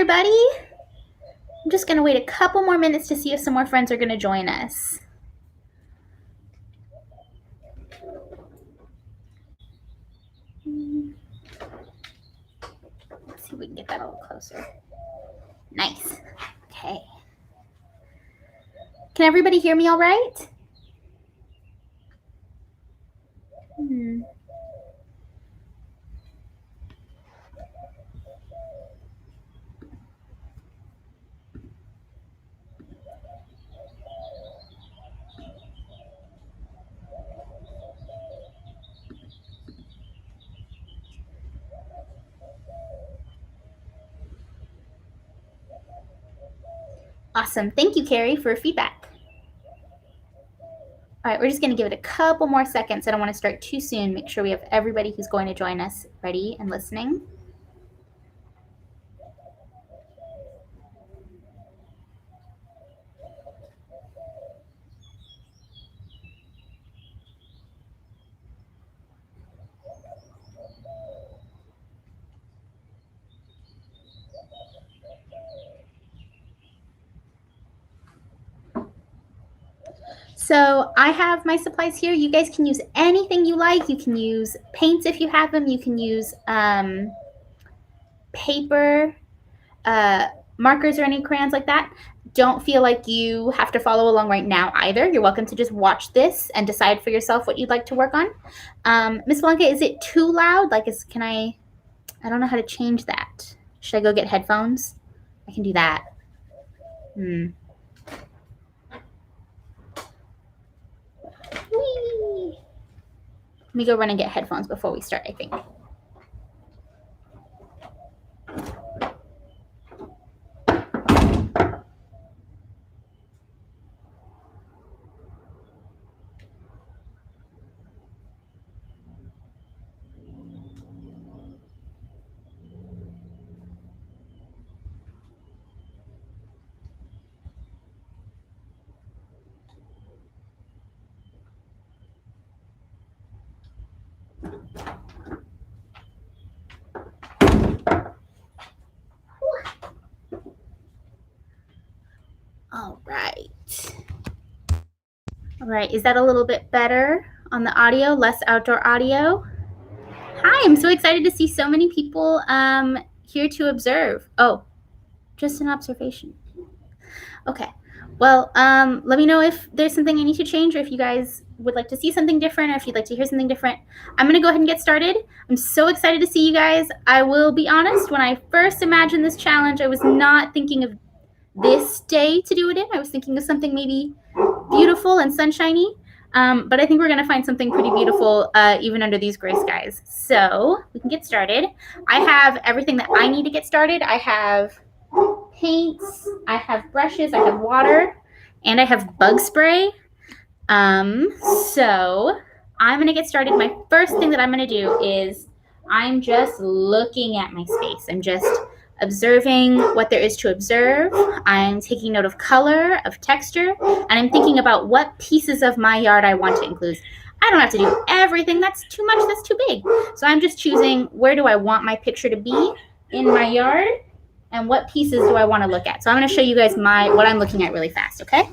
everybody. I'm just going to wait a couple more minutes to see if some more friends are going to join us. Let's see if we can get that a little closer. Nice. Okay. Can everybody hear me all right? Awesome. Thank you, Carrie, for feedback. All right, we're just going to give it a couple more seconds. I don't want to start too soon. Make sure we have everybody who's going to join us ready and listening. So I have my supplies here. You guys can use anything you like. You can use paints if you have them. You can use paper, markers, or any crayons like that. Don't feel like you have to follow along right now either. You're welcome to just watch this and decide for yourself what you'd like to work on. Miss Blanca, is it too loud? Like, I don't know how to change that. Should I go get headphones? I can do that. Whee. Let me go run and get headphones before we start, I think. All right, is that a little bit better on the audio, less outdoor audio? Hi, I'm so excited to see so many people here to observe. Oh, just an observation. Okay, well, let me know if there's something I need to change, or if you guys would like to see something different, or if you'd like to hear something different. I'm gonna go ahead and get started. I'm so excited to see you guys. I will be honest, when I first imagined this challenge, I was not thinking of this day to do it in. I was thinking of something maybe beautiful and sunshiny, but I think we're gonna find something pretty beautiful even under these gray skies. So we can get started. I have everything that I need to get started. I have paints, I have brushes, I have water, and I have bug spray. So I'm gonna get started. My first thing that I'm gonna do is I'm just looking at my space. I'm just observing what there is to observe. I'm taking note of color, of texture, and I'm thinking about what pieces of my yard I want to include. I don't have to do everything. That's too much. That's too big. So I'm just choosing where do I want my picture to be in my yard, and what pieces do I want to look at. So I'm going to show you guys what I'm looking at really fast, okay?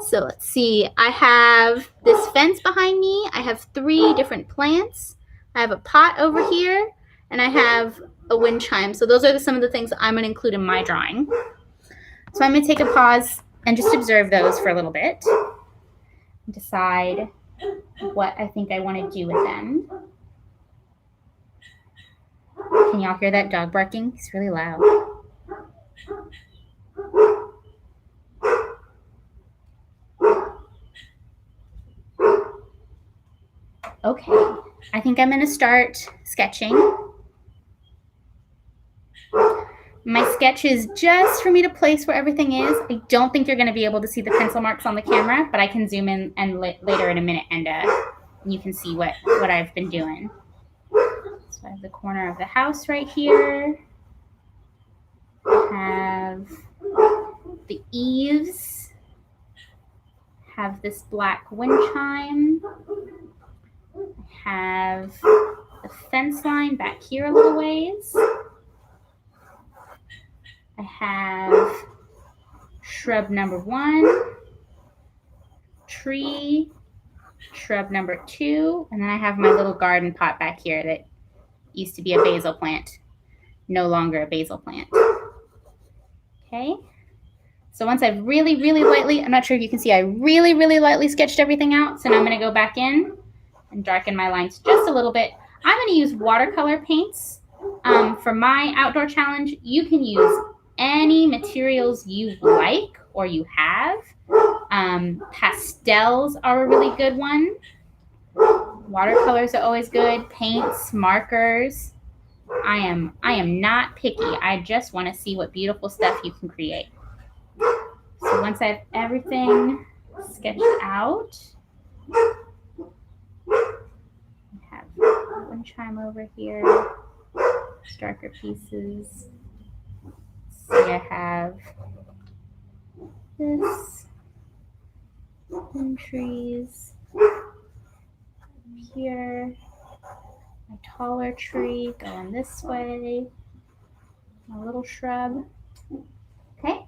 So let's see. I have this fence behind me. I have 3 different plants. I have a pot over here, and I have a wind chime. So those are some of the things I'm going to include in my drawing. So I'm going to take a pause and just observe those for a little bit and decide what I think I want to do with them. Can y'all hear that dog barking? He's really loud. Okay, I think I'm going to start sketching. My sketch is just for me to place where everything is. I don't think you're going to be able to see the pencil marks on the camera, but I can zoom in and later in a minute, and you can see what I've been doing. So I have the corner of the house right here. I have the eaves. Have this black wind chime. I have the fence line back here a little ways. I have shrub number 1, tree, shrub number 2, and then I have my little garden pot back here that used to be a basil plant, no longer a basil plant. Okay, so once I've really lightly, I'm not sure if you can see, I really lightly sketched everything out. So now I'm going to go back in and darken my lines just a little bit. I'm going to use watercolor paints. For my outdoor challenge, you can use any materials you like or you have. Pastels are a really good one. Watercolors are always good. Paints, markers. I am not picky. I just want to see what beautiful stuff you can create. So once I have everything sketched out, I have one chime over here, darker pieces. See, I have this, and trees here, my taller tree going this way, my little shrub. Okay,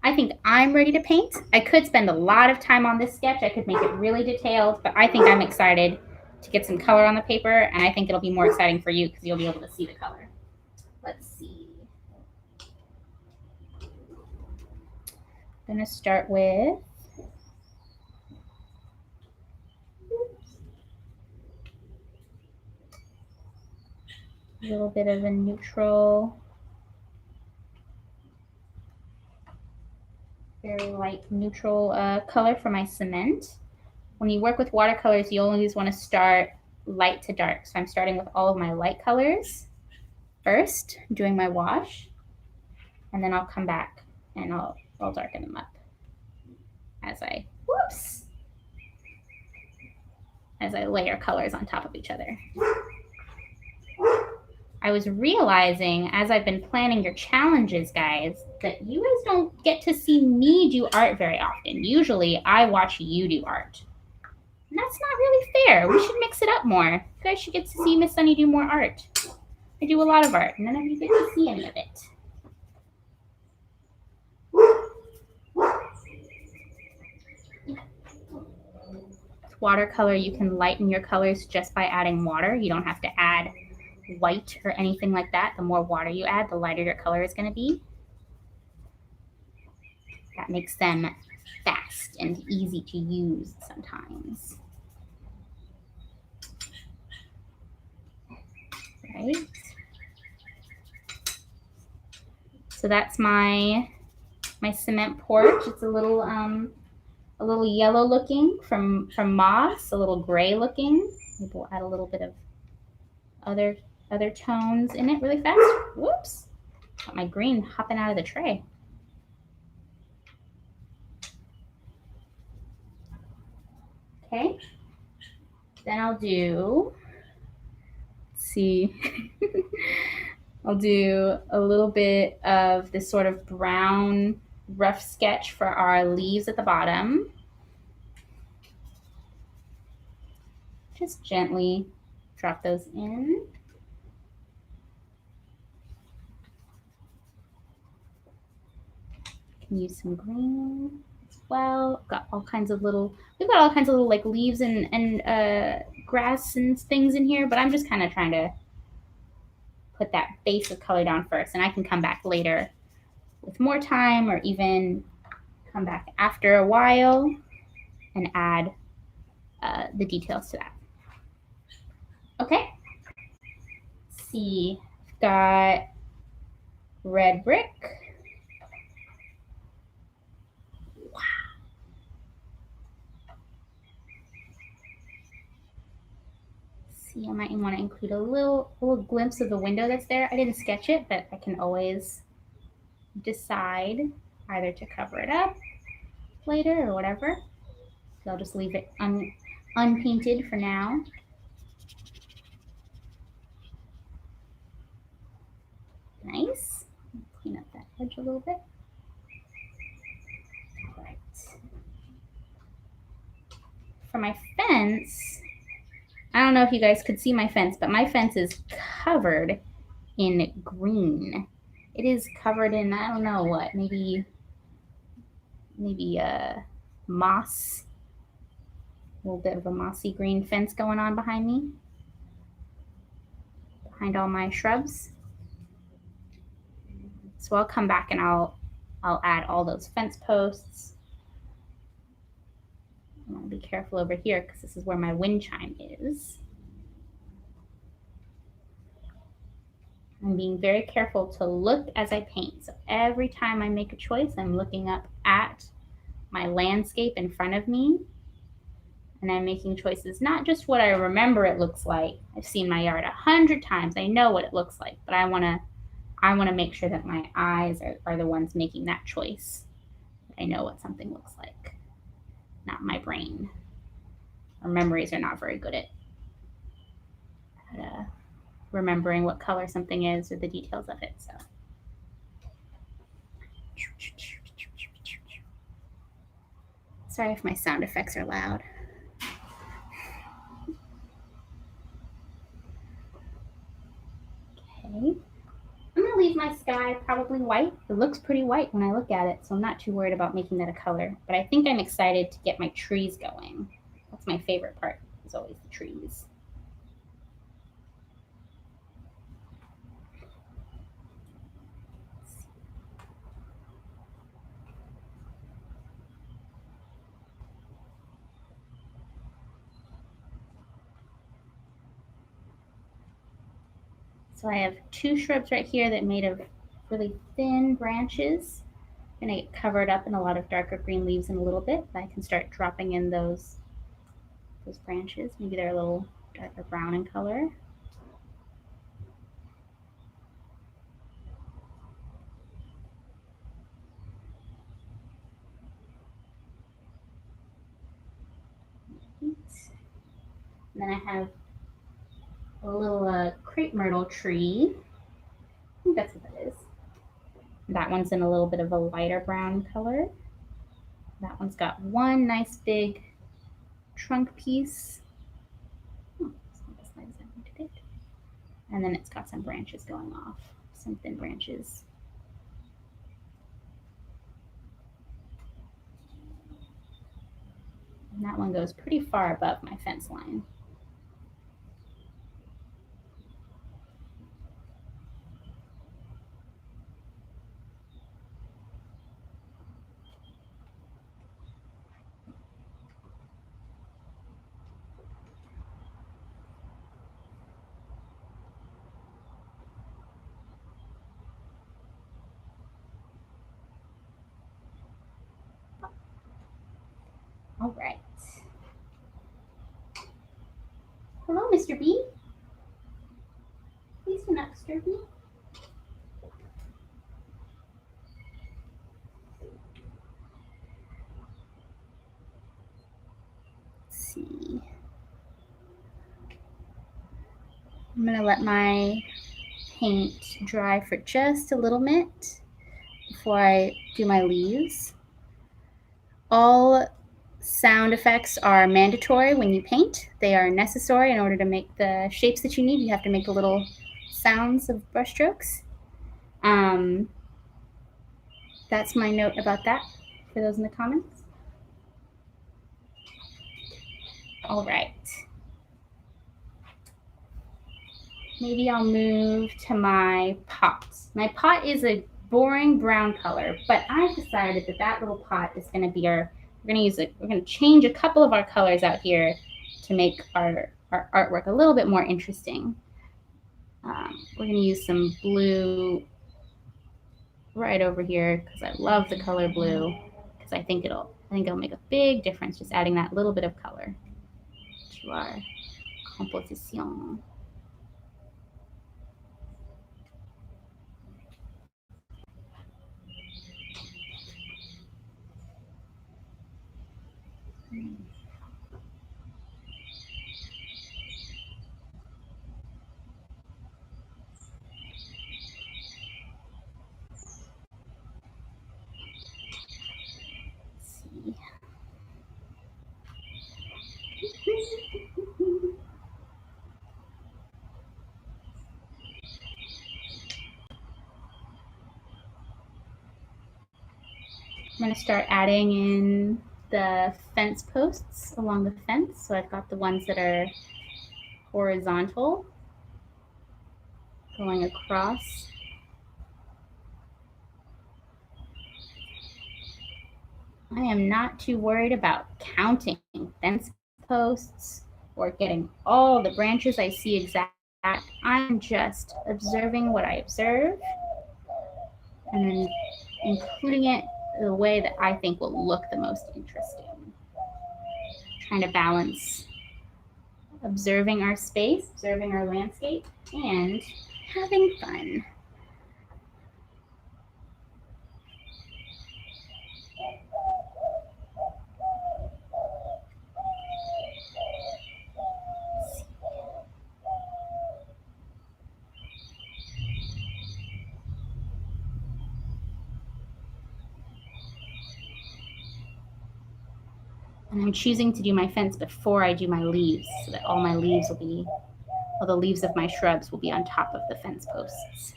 I think I'm ready to paint. I could spend a lot of time on this sketch. I could make it really detailed, but I think I'm excited to get some color on the paper, and I think it'll be more exciting for you because you'll be able to see the color. Let's see. I'm going to start with a little bit of a neutral, very light neutral color for my cement. When you work with watercolors, you always want to start light to dark. So I'm starting with all of my light colors first, doing my wash, and then I'll come back and I'll darken them up as I layer colors on top of each other. I was realizing as I've been planning your challenges, guys, that you guys don't get to see me do art very often. Usually I watch you do art. And that's not really fair. We should mix it up more. You guys should get to see Miss Sunny do more art. I do a lot of art, and none of you get to see any of it. With watercolor, you can lighten your colors just by adding water. You don't have to add white or anything like that. The more water you add, the lighter your color is going to be. That makes them fast and easy to use sometimes. Right? So that's my cement porch. It's a little yellow looking from moss, a little gray looking. Maybe we'll add a little bit of other tones in it really fast. Whoops. Got my green hopping out of the tray. Okay. Then I'll do, let's see. I'll do a little bit of this sort of brown rough sketch for our leaves at the bottom. Just gently drop those in. Can use some green as well. We've got all kinds of little like leaves and grass and things in here, but I'm just kind of trying to put that base of color down first, and I can come back later with more time, or even come back after a while and add the details to that. Okay. Let's see, I've got red brick. Wow. See, I might want to include a little glimpse of the window that's there. I didn't sketch it, but I can always decide either to cover it up later or whatever. So I'll just leave it unpainted for now. Nice. Clean up that edge a little bit. All right. For my fence, I don't know if you guys could see my fence, but my fence is covered in green. It is covered in, I don't know what, maybe moss. A little bit of a mossy green fence going on behind me, behind all my shrubs. So I'll come back and I'll add all those fence posts. I want to be careful over here because this is where my wind chime is. I'm being very careful to look as I paint. So every time I make a choice, I'm looking up at my landscape in front of me. And I'm making choices, not just what I remember it looks like. I've seen my yard 100 times. I know what it looks like, but I want to make sure that my eyes are the ones making that choice. I know what something looks like, not my brain. Our memories are not very good at remembering what color something is or the details of it. So. Sorry if my sound effects are loud. Okay. I'm going to leave my sky probably white. It looks pretty white when I look at it, so I'm not too worried about making that a color. But I think I'm excited to get my trees going. That's my favorite part, is always the trees. So I have 2 shrubs right here that made of really thin branches. I'm going to get covered up in a lot of darker green leaves in a little bit. I can start dropping in those branches. Maybe they're a little darker brown in color. And then I have a little crepe myrtle tree. I think that's what that is. That one's in a little bit of a lighter brown color. That one's got one nice big trunk piece. Oh, it's not as light as I wanted it. And then it's got some branches going off, some thin branches. And that one goes pretty far above my fence line. All right. Hello, Mr. Bee. Please do not disturb me. Let's see. I'm going to let my paint dry for just a little bit before I do my leaves. All sound effects are mandatory when you paint. They are necessary in order to make the shapes that you need. You have to make the little sounds of brush strokes. That's my note about that for those in the comments. All right. Maybe I'll move to my pot. My pot is a boring brown color, but I've decided that that little pot is going to be our, we're going to change a couple of our colors out here to make our artwork a little bit more interesting. We're going to use some blue right over here because I love the color blue, because I think it'll make a big difference just adding that little bit of color to our composition. going to start adding in the fence posts along the fence. So I've got the ones that are horizontal going across. I am not too worried about counting fence posts or getting all the branches I see exact. I'm just observing what I observe and then including it the way that I think will look the most interesting. Trying to balance observing our space, observing our landscape, and having fun. And I'm choosing to do my fence before I do my leaves so that all my leaves will be, all the leaves of my shrubs will be on top of the fence posts,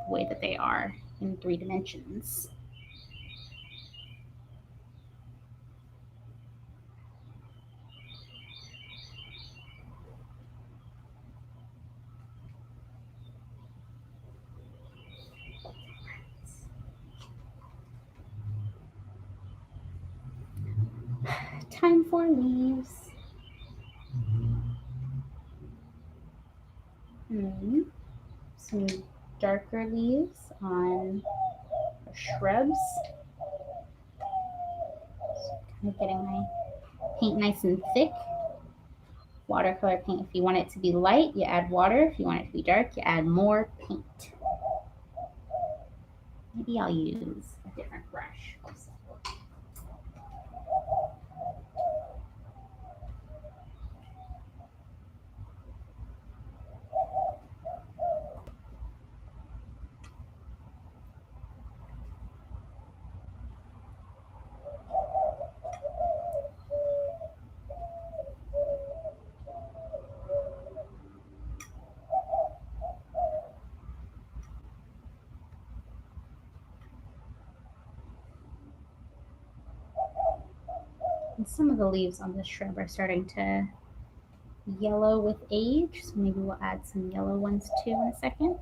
the way that they are in 3 dimensions. Time for leaves. Some darker leaves on our shrubs. So kind of getting my paint nice and thick. Watercolor paint, if you want it to be light, you add water. If you want it to be dark, you add more paint. Maybe I'll use a different brush also. And some of the leaves on this shrub are starting to yellow with age, so maybe we'll add some yellow ones too in a second.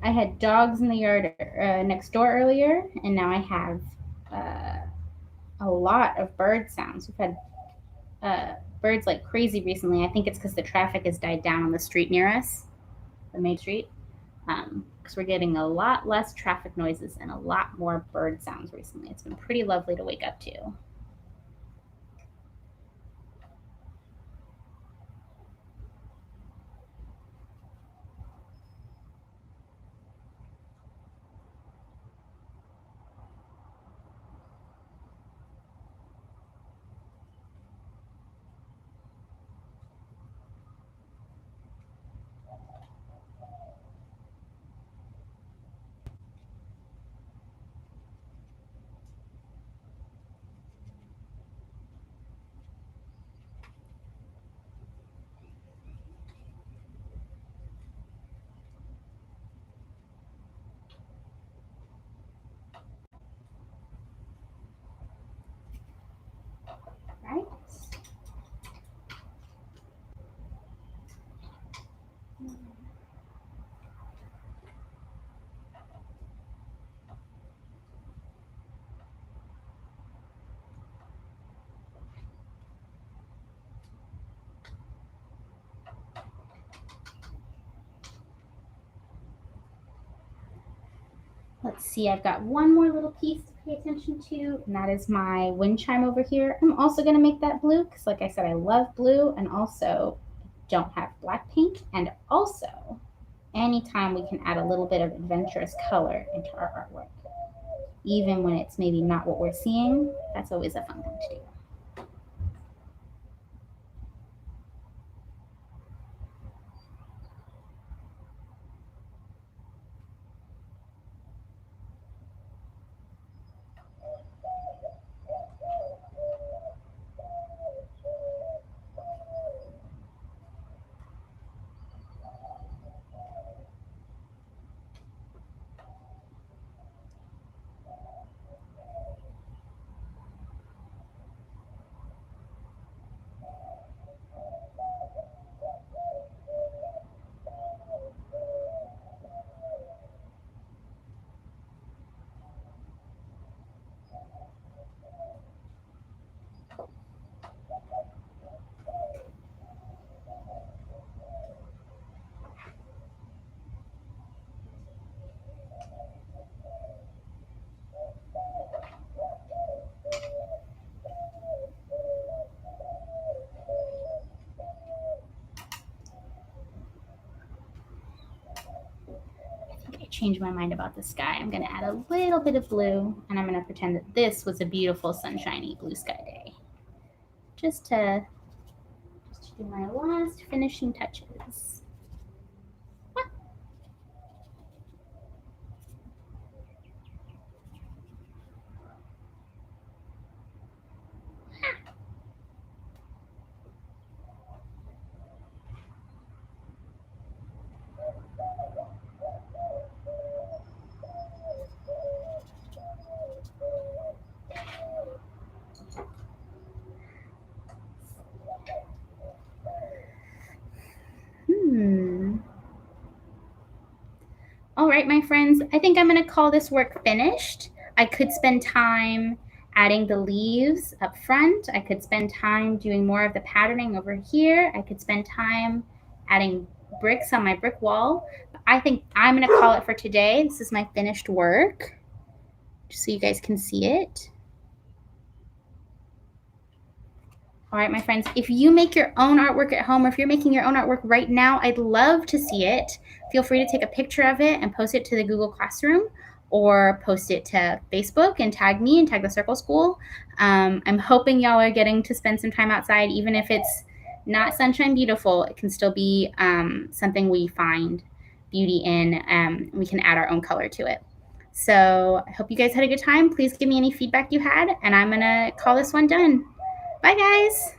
I had dogs in the yard next door earlier, and now I have a lot of bird sounds. We've had birds like crazy recently. I think it's because the traffic has died down on the street near us, the main street, because we're getting a lot less traffic noises and a lot more bird sounds recently. It's been pretty lovely to wake up to. Let's see, I've got one more little piece to pay attention to, and that is my wind chime over here. I'm also going to make that blue because, like I said, I love blue, and also don't have black paint. And also, anytime we can add a little bit of adventurous color into our artwork, even when it's maybe not what we're seeing, that's always a fun thing to do. Change my mind about the sky. I'm going to add a little bit of blue, and I'm going to pretend that this was a beautiful sunshiny blue sky day. Just to do my last finishing touches. All right, my friends, I think I'm going to call this work finished. I could spend time adding the leaves up front. I could spend time doing more of the patterning over here. I could spend time adding bricks on my brick wall. I think I'm going to call it for today. This is my finished work, just so you guys can see it. All right, my friends, if you make your own artwork at home, or if you're making your own artwork right now, I'd love to see it. Feel free to take a picture of it and post it to the Google Classroom, or post it to Facebook and tag me and tag the Circle School. I'm hoping y'all are getting to spend some time outside, even if it's not sunshine beautiful. It can still be something we find beauty in. We can add our own color to it. So I hope you guys had a good time. Please give me any feedback you had, and I'm going to call this one done. Bye, guys.